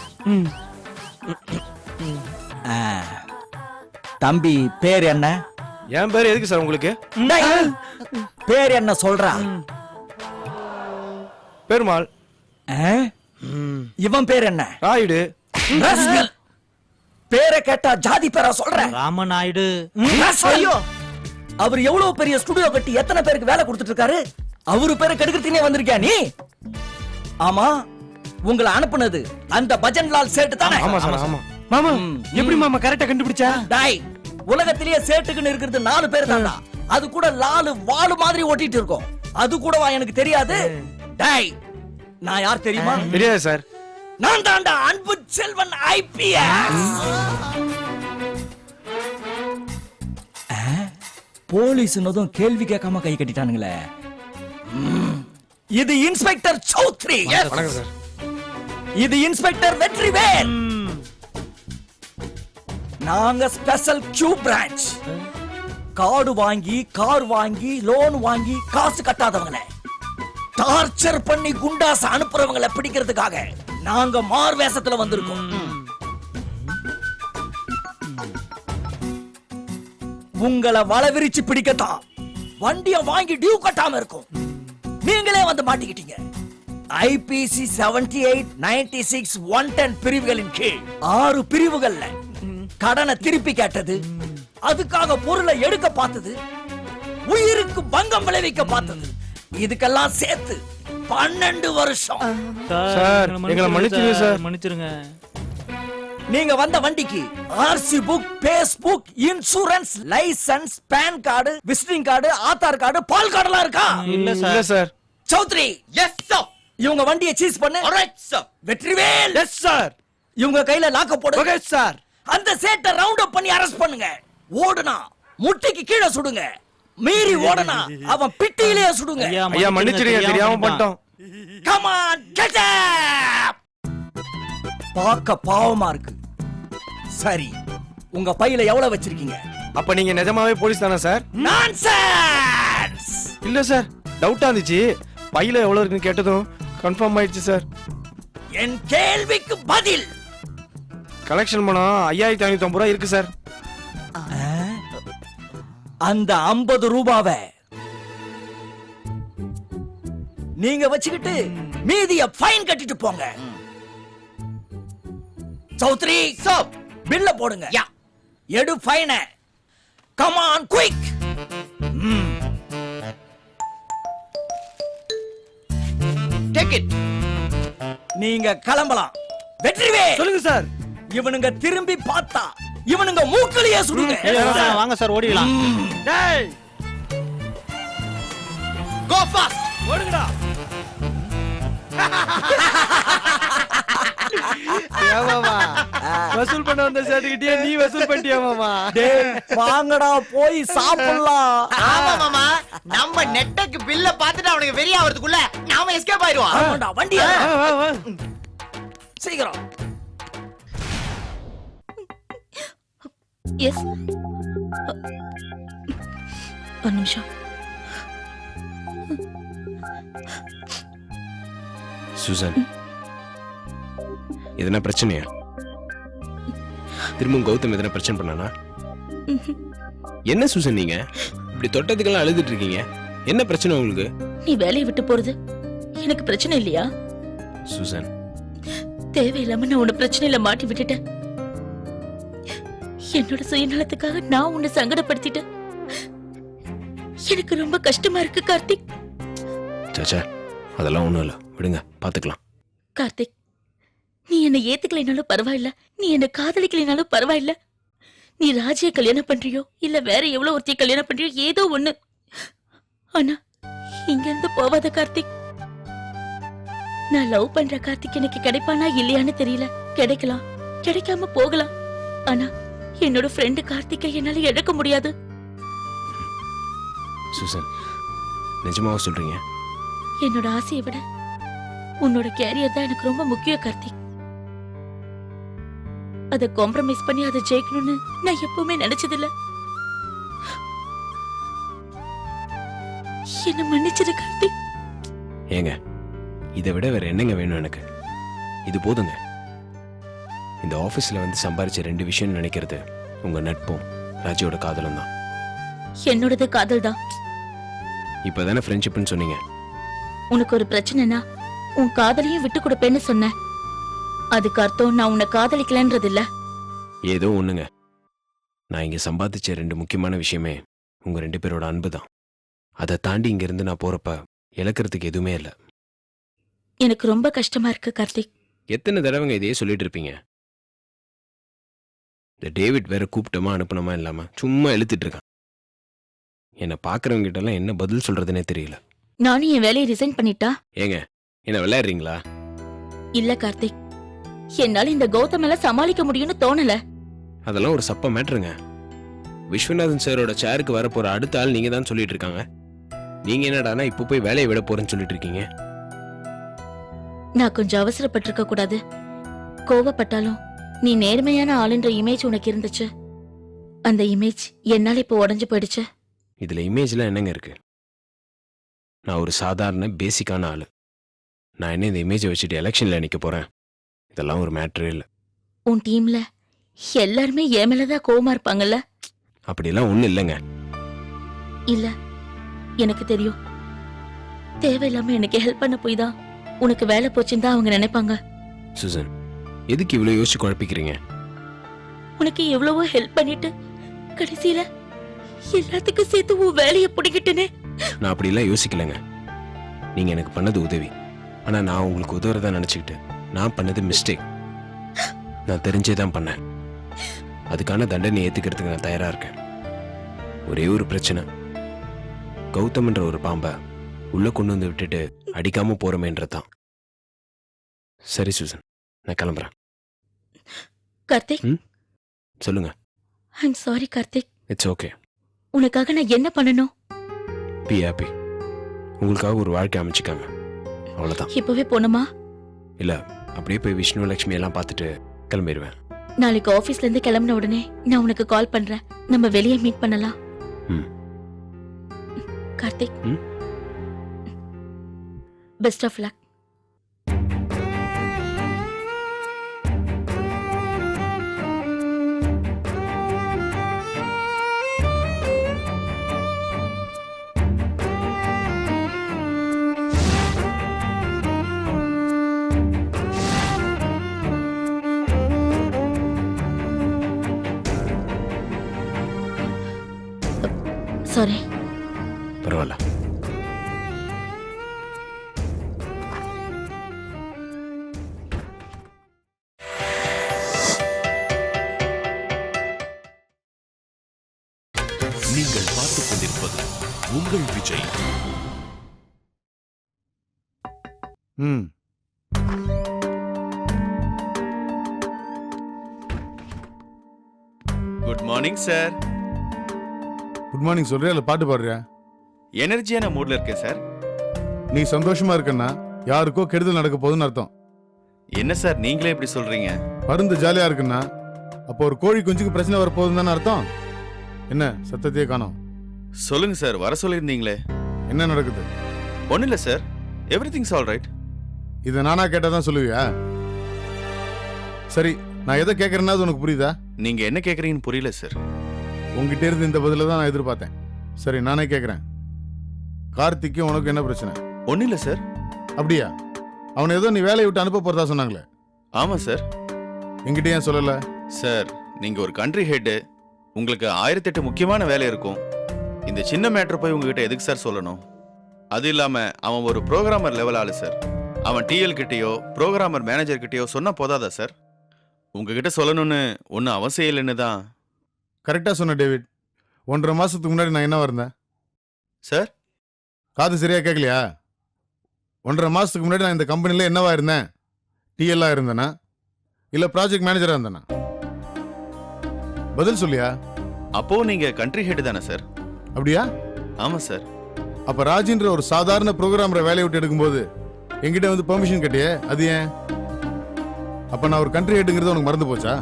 தம்பி பேர் என்ன? என் பேர் எதுக்கு சார் உங்களுக்கு? டேய், பேர் என்ன சொல்றா? பெருமாள். ஆ? இவன் பேர் என்ன? ராயுடு. ராஸ்கல். பேரை கேட்டா ஜாதி பேரா சொல்ற? ராமநாயுடு. ஐயோ, அவர் எவ்வளவு பெரிய ஸ்டுடியோ கட்டி எத்தனை பேருக்கு வேலை கொடுத்துட்டு இருக்காரு? அவரு பேரை கெடுக்கிறதுனே வந்திருக்கியா நீ? ஆமா, உங்களை அனுப்புனது அந்த பஜன்லால் சேட்டு தானே? ஆமா சார், ஆமா. மாமா எப்படி மாமா கரெக்டா கண்டுபிடிச்சா? டாய், உலகத்திலேயே சேட்டுக்குன்னு இருக்கிறது 4 பேர் தான்டா. அது கூட லாலு வாளு மாதிரி ஓட்டிட்டு இருக்கோம். அது கூடவா எனக்கு தெரியாது? டாய், நான் யார் தெரியுமா? தெரியாது சார். நான் தான்டா அன்பு செல்வன் ஐபிஎஸ். போலீஸ்னதும் கேள்வி கேட்காம கை கட்டிட்டானுங்களே. இது இன்ஸ்பெக்டர் சௌத்ரி. வணக்கம் சார். இது இன்ஸ்பெக்டர் வெற்றிவேல். நாங்க ஸ்பெஷல் கியூ பிரான்ச். கார்டு வாங்கி, கார் வாங்கி, லோன் வாங்கி காசு கட்டாதவங்கள டார்ச்சர் பண்ணி குண்டாஸ் அனுப்புறவங்களை பிடிக்கிறதுக்காக நாங்க மார் வேஷத்துல வந்திருக்கோம். உங்களை வளவிரிச்சு பிடிக்கத்தான் வண்டிய வாங்கி டியூ கட்டாம இருக்கும். நீங்களே வந்து மாட்டிக்கிட்டீங்க. ஐபிசி 78, 96, 110 பிரிவுகளின் கீழ் 6 பிரிவுகள்ல கடனை திருப்பி கேட்டது, அதுக்காக பொருளை எடுக்க பார்த்தது, உயிருக்கு பங்கம் விளைவிக்க பார்த்தது, இதுக்கெல்லாம் சேர்த்து 12 வருஷம். சார் எங்களை மன்னிச்சிருங்க சார். மன்னிச்சிருங்க. நீங்க வந்த வண்டிக்கு RC book, Facebook, insurance, license, PAN card, visiting card, Aadhaar card, பால் கார்டு எல்லாம் இருக்கா? இல்ல சார். சௌத்ரி. Yes sir. இவங்க வண்டியை சீஸ் பண்ணு. Alright sir. Vetrivel. Yes sir. இவங்க கையில லாக்க போடு. Okay sir. அந்த சேட்டை ரவுண்ட் அப் பண்ணி அரெஸ்ட் பண்ணுங்க. ஓடுனா முட்டிக்கு கீழே சுடுங்க. மீறி ஓடுனா அவன் பிட்டியிலே சுடுங்க. ஐயா மன்னிச்சிடுங்க, தெரியாம பண்ணிட்டோம். Come on, get up. பார்க்க பாவமா இருக்கு. சரி, உங்க பையில எவ்வளவு வச்சிருக்கீங்க? அப்ப நீங்க நிஜமாவே போலீஸ் தானே சார்? நான்சென்ஸ். இல்ல சார், டவுட்டா இருந்துச்சு. பையில எவ்வளவு இருக்குன்னு கேட்டதும் கன்ஃபார்ம் ஆயிடுச்சு சார். என் கேள்விக்கு பதில். கலெக்ஷன் பணம் 5550 ரூபாய் இருக்கு சார். அந்த 50 ரூபாவை நீங்க வச்சுக்கிட்டு மீதிய ஃபைன் கட்டிட்டு போங்க. சௌத்ரி, சார். பில்ல போடுங்க. யா. எடு ஃபைன. Come on, quick. Take it. நீங்க கிளம்பலாம். வெற்றிவே. சொல்லுங்க சார். இவனுங்க திரும்பி பார்த்தா இவனுங்க மூக்கலையே சுடுங்க. வாங்க சார், ஓடிடலாம். டேய் கோ ஃபாஸ்ட். ஓடுங்கடா. ஏமாமா வசூல் பண்ண வந்த சேட்டுக்கிட்டே நீ வசூல் பண்ணிட்டியா மாமா? டேய், வாங்கடா போய் சாப்பிடலாம். ஆமா மாமா, நம்ம நெட்டக்கு பில்ல பார்த்துட்டு அவனுக்கு வெறி ஆவறதுக்குள்ள நாம எஸ்கேப் ஆயிடுவோம். ஆமாடா, வண்டியா வா, வா. சீக்கிரம். எஸ், ஒரு நிமிஷம். சுசன், எதனா பிரச்சனையா? திரும்பவும் கௌதம் எதனா பிரச்சனை பண்ணானா? என்ன சுசன் நீங்க இப்படி தொட்டதுக்கெல்லாம் அழுதுட்டு இருக்கீங்க? என்ன பிரச்சனை உங்களுக்கு? நீ வேலையை விட்டு போறது எனக்கு பிரச்சனை இல்லையா? சுசன், தேவையில்லாம நான் உன்னை பிரச்சனையில மாட்டி விட்டுட்டேன். என்னோட சுயநலத்துக்காக நான் உன்னை சங்கடப்படுத்திட்டேன். எனக்கு ரொம்ப கஷ்டமா இருக்கு கார்த்திக். சாச்சா, அதெல்லாம் ஒண்ணும் இல்ல, விடுங்க, பாத்துக்கலாம். கார்த்திக், நீ என்னை ஏத்துக்கலைனாலும் பரவாயில்ல, நீ என்னை காதலிக்கலைனாலும் பரவாயில்ல, நீ ராஜிய கல்யாணம் பண்றியோ இல்ல வேற எவ்வளவு ஒருத்தைய கல்யாணம் பண்றியோ ஏதோ ஒண்ணு, ஆனா இங்க இருந்து போவாத கார்த்திக். நான் லவ் பண்ற கார்த்திக் எனக்கு கிடைப்பானா இல்லையான்னு தெரியல. கிடைக்கலாம், கிடைக்காம போகலாம். ஆனா என்னோட ஃப்ரெண்டு கார்த்திகை என்னால இழக்க முடியாது. சுசன், நிஜமாவா சொல்றீங்க? என்னோட ஆசையை விட உன்னோட கேரியர் தான் எனக்கு ரொம்ப முக்கியம் கார்த்திக். அதை காம்ப்ரமைஸ் பண்ணி அதை ஜெயிக்கணும்னு நான் எப்பவுமே நினைச்சதில்ல. என்ன மன்னிச்சிரு கார்த்திக். ஏங்க, இதை விட வேற என்னங்க வேணும் எனக்கு? இது போதுங்க. இந்த ஆபீஸ்ல வந்து சம்பாரிச்ச 2 விஷயம் நினைக்கிறது உங்க நட்பும் ராஜியோட காதலும் தான். என்னோடது காதல் தான். இப்பதானே ஃப்ரெண்ட்ஷிப்னு சொன்னீங்க. உனக்கு ஒரு பிரச்சனைனா உன் காதலையும் விட்டு கொடுப்பேன்னு சொன்னேன். அதுக்கு அர்த்தம் நான் உன்னை காதலிக்கலன்றது இல்ல. ஏதோ ஒண்ணுங்க, நான் இங்க சம்பாதிச்ச 2 முக்கியமான விஷயமே உங்க 2 பேரோட அன்பு தான். அதை தாண்டி இங்க இருந்து நான் போறப்ப இழக்கிறதுக்கு எதுவுமே இல்லை. எனக்கு ரொம்ப கஷ்டமா இருக்கு கார்த்திக். எத்தனை தடவைங்க இதையே சொல்லிட்டு இருப்பீங்க? இந்த டேவிட் வேற கூப்பிட்டோமா அனுப்பணுமா இல்லாம சும்மா இழுத்துட்டு இருக்கான். என்னை பாக்குறவங்க கிட்ட எல்லாம் என்ன பதில் சொல்றதுன்னே தெரியல. நானும் என் வேலையை ரிசைன் பண்ணிட்டா? ஏங்க என்ன விளையாடுறீங்களா? இல்ல கார்த்திக், என்னால இந்த கௌதம் சமாளிக்க முடியும்னு தோணல. அதெல்லாம் ஒரு சப்ப மேட்டருங்க. விஸ்வநாதன் சாரோட சேருக்கு வர போற அடுத்த ஆள் நீங்க தான் சொல்லிட்டு இருக்காங்க. நீங்க என்னடானா இப்ப போய் வேலையை விட போறேன்னு சொல்லிட்டு இருக்கீங்க. நான் கொஞ்சம் அவசரப்பட்டிருக்க கூடாது. கோவப்பட்டாலும் நீ நேர்மையான ஆளுன்ற இமேஜ் உனக்கு இருந்துச்சு. அந்த இமேஜ் என்னால இப்ப உடைஞ்சு போயிடுச்சு. இதுல இமேஜ்லாம் என்னங்க இருக்கு? நான் ஒரு சாதாரண பேசிக்கான ஆளு. நான் என்ன இந்த இமேஜை வச்சுட்டு எலெக்ஷன்ல நிக்க போறேன்? இதெல்லாம் ஒரு மேட்டரே இல்லை. உன் டீம்ல எல்லாருமே என் மேலதான் கோவமா இருப்பாங்கல்ல? அப்படிலாம் ஒண்ணும் இல்லைங்க. இல்ல, எனக்கு தெரியும். தேவையில்லாம எனக்கு ஹெல்ப் பண்ண போய் தான் உனக்கு வேலை போச்சுன்னு தான் அவங்க நினைப்பாங்க. சுசன், எதுக்கு இவ்வளவு யோசிச்சு குழப்பிக்கிறீங்க? உனக்கு எவ்வளவோ ஹெல்ப் பண்ணிட்டு கடைசியில எல்லாத்துக்கும் சேர்த்து உன் வேலையை பிடிக்கிட்டனே. நான் அப்படிலாம் யோசிக்கலங்க. நீங்க எனக்கு பண்ணது உதவி. ஆனா நான் உங்களுக்கு உதவுறதா நினைச்சுக்கிட்டு நான் பண்ணது மிஸ்டேக். நான் தெரிஞ்சே தான் பண்ணேன். அதுக்கான தண்டனை ஏத்துக்கிறதுக்கு நான் தயாரா இருக்கேன். ஒரே ஒரு பிரச்சனை, கௌதம்ன்ற ஒரு பாம்பை உள்ள கொண்டு வந்து விட்டுட்டு அடிக்காம போறமேன்றதான். சரி சுசன், நான் கிளம்புறேன். கார்த்திக், சொல்லுங்க. I'm sorry Karthik. It's okay. உனக்காக நான் என்ன பண்ணணும்? Be happy. உங்களுக்காக ஒரு வாழ்க்கை அமைச்சுக்காங்க, அவ்வளவுதான். இப்பவே போணுமா? இல்ல, அப்படியே போய் விஷ்ணு லட்சுமி எல்லாம் பார்த்துட்டு கிளம்பிடுவேன். நாளைக்கு ஆபீஸ்ல இருந்து கிளம்பின உடனே நான் உனக்கு கால் பண்றேன். நம்ம வெளியே மீட் பண்ணலாம். Karthik, best of luck. Sorry. பரவாயில்ல. நீங்கள் பார்த்துக் கொண்டிருப்பது உங்கள் Vijay. Good morning sir. Good morning சொல்றியா இல்ல பாட்டு பாடுறியா? எனர்ஜியான மூட்ல இருக்கேன் சார். நீ சந்தோஷமா இருக்கன்னா யாருக்கோ கெடுதல் நடக்க போகுதுன்னு அர்த்தம். என்ன சார் நீங்களே இப்படி சொல்றீங்க? பருந்து ஜாலியா இருக்குன்னா அப்போ ஒரு கோழி குஞ்சுக்கு பிரச்சனை வர போகுதுன்னு அர்த்தம். என்ன சத்தத்தையே காணோம்? சொல்லுங்க சார், வர சொல்லியிருந்தீங்களே. என்ன நடக்குது? ஒன்றும் இல்லை சார், எவ்ரிதிங்ஸ் ஆல் ரைட். இதை நானா கேட்டாதான் சொல்லுவியா? சரி, நான் எதை கேட்கறேன்னா அது உனக்கு புரியுதா? நீங்க என்ன கேட்குறீங்கன்னு புரியல சார். உங்ககிட்ட இருந்து இந்த பதில தான் நான் எதிர்பார்த்தேன். சரி, நானே கேட்கறேன். கார்த்திக்கு உனக்கு என்ன பிரச்சனை? ஒன்றும் இல்லை சார். அப்படியா? அவனை ஏதோ நீ வேலையை விட்டு அனுப்ப போறதா சொன்னாங்களே. ஆமாம் சார். என்கிட்ட ஏன் சொல்லல? சார், நீங்க ஒரு கண்ட்ரி ஹெட்டு, உங்களுக்கு 1008 முக்கியமான வேலை இருக்கும். இந்த சின்ன மேட்டர் போய் உங்ககிட்ட எதுக்கு சார் சொல்லணும்? அது இல்லாம அவன் ஒரு ப்ரோக்ராமர் லெவல் ஆளு சார். அவன் டிஎல் கிட்டயோ ப்ரோக்ராமர் மேனேஜர் கிட்டயோ சொன்னா போதாதா சார்? உங்ககிட்ட சொல்லணும்னு ஒன்றும் அவசியம் இல்லைன்னு தான். கரெக்டா சொன்ன டேவிட். 1.5 மாசத்துக்கு முன்னாடி நான் என்ன இருந்தேன் சார்? காது சரியா கேட்கலையா? 1.5 மாசத்துக்கு முன்னாடி நான் இந்த கம்பெனில என்னவா இருந்தேன்? டிஎல்லா இருந்தேனா இல்ல ப்ராஜெக்ட் மேனேஜரா இருந்தேனா? பதில் சொல்லியா? அப்போ நீங்க கண்ட்ரி ஹெட் தானே சார்? அப்படியா? ஆமா சார். அப்ப ராஜின்ற ஒரு சாதாரண ப்ரோக்ராமரை வேலையை விட்டு எடுக்கும்போது என்கிட்ட வந்து பெர்மிஷன் கேட்டியே, அது ஏன்? அப்ப நான் ஒரு கண்ட்ரி ஹெட்டுங்கிறது உனக்கு மறந்து போச்சா?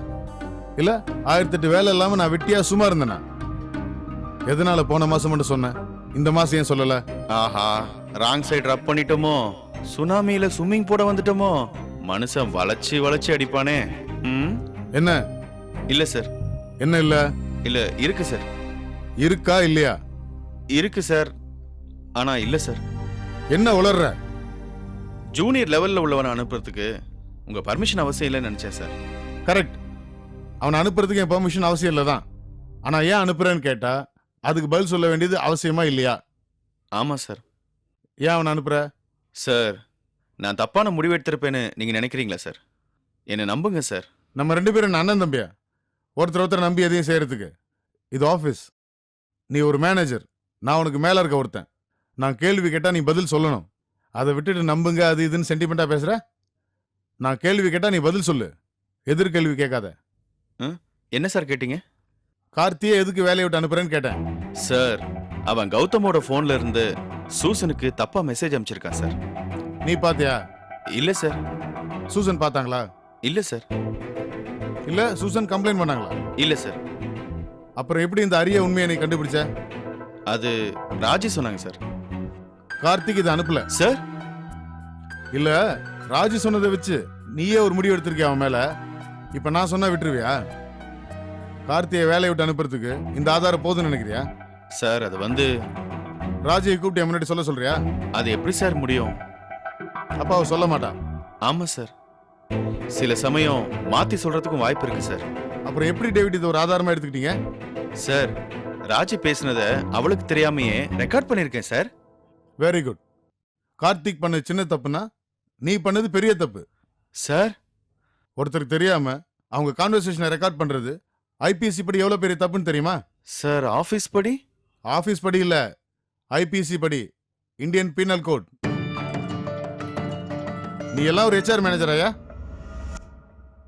இல்ல 1008 வேலை இல்லாம நான் வெட்டியா சும்மா இருந்தேனா? எதனால போன மாசம் மட்டும் சொன்னேன், இந்த மாசம் ஏன் சொல்லல? ஆஹா, ராங் சைடு ரப் பண்ணிட்டோமோ, சுனாமியில ஸ்விம்மிங் போட வந்துட்டோமோ. மனுஷன் வளைச்சு வளைச்சு அடிப்பானே. என்ன இல்ல சார். என்ன இல்ல? இல்ல இருக்கு சார். இருக்கா இல்லையா? இருக்கு சார், ஆனா இல்ல சார். என்ன உளர்ற? ஜூனியர் லெவல்ல உள்ளவனை அனுப்புறதுக்கு உங்க பர்மிஷன் அவசியம் இல்லைன்னு நினைச்சேன் சார். கரெக்ட். அவனை அனுப்புறதுக்கு என் பெர்மிஷன் அவசியம் இல்லை தான். ஆனா ஏன் அனுப்புறேன்னு கேட்டா அதுக்கு பதில் சொல்ல வேண்டியது அவசியமா இல்லையா? ஆமா சார். ஏன் அவனை அனுப்புற? சார், நான் தப்பான முடிவு எடுத்திருப்பேன்னு நீங்க நினைக்கிறீங்களா சார்? என்னை நம்புங்க சார். நம்ம 2 பேரும் என்ன அண்ணன் தம்பியா? ஒருத்தர் நம்பி எதையும் செய்யறதுக்கு? இது ஆஃபீஸ். நீ ஒரு மேனேஜர், நான் உனக்கு மேல இருக்க ஒருத்தன். நான் கேள்வி கேட்டா நீ பதில் சொல்லணும். அதை விட்டுட்டு நம்புங்க அது இதுன்னு சென்டிமெண்டா பேசுற. நான் கேள்வி கேட்டா நீ பதில் சொல்லு, எதிர்கேள்வி கேட்காத. என்ன சார் கேட்டீங்க? கார்த்தியை எதுக்கு வேலையை விட்டு அனுப்புறேன்னு கேட்டேன். சார், அவன் கௌதமோட போன்ல இருந்து சூசனுக்கு தப்பா மெசேஜ் அனுப்பிச்சிருக்கான் சார். நீ பாத்தியா? இல்ல சார். சூசன் பார்த்தாங்களா? இல்ல சார். இல்ல சூசன் கம்ப்ளைண்ட் பண்ணாங்களா? இல்ல சார். அப்புறம் எப்படி இந்த அரிய உண்மையை நீ கண்டுபிடிச்ச? அது ராஜி சொன்னாங்க சார். கார்த்திக் இதை அனுப்பல சார். இல்ல ராஜி சொன்னதை வச்சு நீயே ஒரு முடிவு எடுத்திருக்கிய அவன் மேல. இப்ப நான் சொன்னா விட்டுருவியா? கார்த்தியை வேலையை விட்டு அனுப்புறதுக்கு இந்த ஆதாரம் போதும்னு நினைக்கிறியா? சார், அது வந்து ராஜியை கூப்பிட்டு முன்னாடி சொல்ல சொல்றியா? அது எப்படி சார் முடியும்? அப்ப அவ சொல்ல மாட்டா. ஆமா சார், சில சமயம் மாத்தி சொல்றதுக்கும் வாய்ப்பு இருக்கு சார். அப்புறம் எப்படி டேவிட் இது ஒரு ஆதாரமா எடுத்துக்கிட்டீங்க? சார், ராஜி பேசுனத அவளுக்கு தெரியாமையே ரெக்கார்ட் பண்ணிருக்கேன் சார். Very good. கார்த்திக் பண்ண சின்ன தப்புனா நீ பண்ணது பெரிய தப்பு சார். ஒருத்தருக்கு தெரியாம அவங்க கான்வர்சேஷனை ரெக்கார்ட் பண்றது ஐபிசி படி எவ்வளவு பெரிய தப்புன்னு தெரியுமா? சார், ஆபீஸ் படி? ஆபீஸ் படி இல்ல, ஐபிசி படி, இந்தியன் பீனல் கோட். நீ எல்லாம் ஒரு HR மேனேஜர் ஆயா?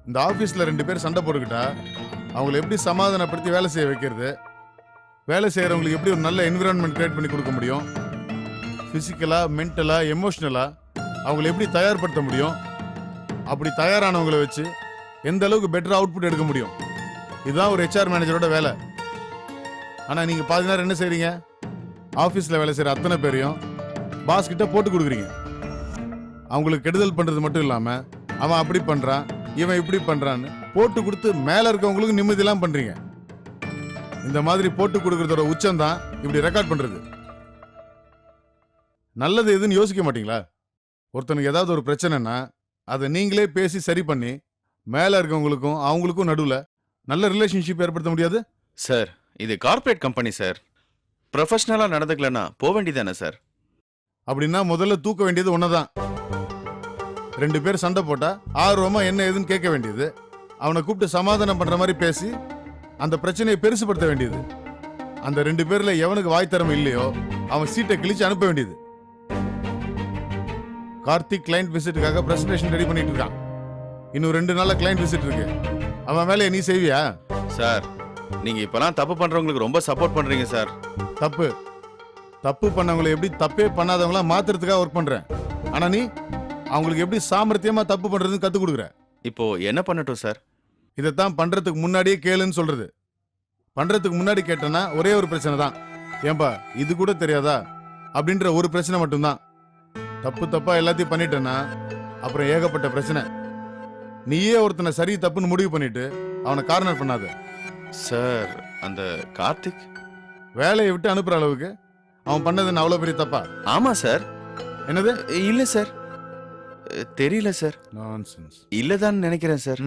இந்த ஆபீஸ்ல 2 பேர் சண்டை போட்டுக்கிட்டா அவங்களை எப்படி சமாதானப்படுத்தி வேலை செய்ய வைக்கிறது? வேலை செய்யறவங்களுக்கு எப்படி ஒரு நல்ல என்விரான்மெண்ட் கிரியேட் பண்ணி கொடுக்க முடியும்? பிசிக்கலா, மென்டலா, எமோஷனலா அவங்களை எப்படி தயார்படுத்த முடியும்? அப்படி தயாரானவங்களை வச்சு எந்த அளவுக்கு பெட்டர் அவுட்புட் எடுக்க முடியும்? இதுதான் ஒரு HR மேனேஜரோட வேலை. ஆனா நீங்க பாதி நேரம் என்ன செய்றீங்க? ஆபீஸ்ல வேலை செய்யற அத்தனை பேரையும் பாஸ் கிட்ட போட்டு கொடுக்குறீங்க. அவங்களுக்கு கெடுதல் பண்றது மட்டும் இல்லாம அவன் அப்படி பண்றான், இவன் இப்படி பண்றான்னு போட்டு கொடுத்து மேல இருக்கவங்களுக்கு நிம்மதியெல்லாம் பண்றீங்க. இந்த மாதிரி போட்டு கொடுக்கறதோட உச்சம் தான் இப்படி ரெக்கார்ட் பண்றது. நல்லது எதுன்னு யோசிக்க மாட்டீங்களா? ஒருத்தனுக்கு ஏதாவது ஒரு பிரச்சனைனா அதை நீங்களே பேசி சரி பண்ணி மேல இருக்கவங்களுக்கும் அவங்களுக்கும் நடுவுல நல்ல ரிலேஷன்ஷிப் ஏற்படுத்த முடியாது? சார், இது கார்ப்பரேட் கம்பெனி சார். ப்ரொஃபஷனலா நடந்துக்கலன்னா போக வேண்டியதானே சார்? அப்படின்னா முதல்ல தூக்க வேண்டியது ஒன்னதான். 2 பேர் சண்டை போட்டா ஆர்வமா என்ன ஏதுன்னு கேட்க வேண்டியது, அவனை கூப்பிட்டு சமாதானம் பண்ற மாதிரி பேசி அந்த பிரச்சனையை பெருசுபடுத்த வேண்டியது. அந்த 2 பேர்ல எவனுக்கு வாய் திறமை இல்லையோ அவன் சீட்டை கிழிச்சு அனுப்ப வேண்டியது. கார்த்திக் கிளைண்ட் விசிட்டுக்காக பிரசன்டேஷன் ரெடி பண்ணிட்டு இருக்கான். இன்னும் 2 நாள்ல கிளைண்ட் விசிட் இருக்கு. அவன் வேலையை நீ செய்வியா? சார், நீங்க இப்பெல்லாம் தப்பு பண்றவங்களுக்கு ரொம்ப சப்போர்ட் பண்றீங்க சார். தப்பு பண்ணவங்களை எப்படி தப்பே பண்ணாதவங்களா மாத்துறதுக்காக ஒர்க் பண்றேன். ஆனா நீ அவங்களுக்கு எப்படி சாமர்த்தியமா தப்பு பண்றதுன்னு கத்து கொடுக்குற. இப்போ என்ன பண்ணட்டும் சார்? இதைத்தான் பண்றதுக்கு முன்னாடியே கேளுன்னு சொல்றது. பண்றதுக்கு முன்னாடி கேட்டனா ஒரே ஒரு பிரச்சனை தான். ஏன்பா இது கூட தெரியாதா அப்படின்ற ஒரு பிரச்சனை மட்டும்தான். தப்பா எல்லாத்தையும் பண்ணிட்டேன்னா அப்புறம் ஏகப்பட்ட பிரச்சனை. நீயே ஒருத்தனை சரி தப்புன்னு முடிவு பண்ணிட்டு அவனை கார்னர் பண்ணாத. சார், அந்த கார்த்திக் வேலையை விட்டு அனுப்புற அளவுக்கு அவன் பண்ணது அவ்வளவு பெரிய தப்பா? ஆமா சார். என்னது? இல்ல சார், தெரியல சார். நான்சென்ஸ். இல்லதான் நினைக்கிறேன் சார்.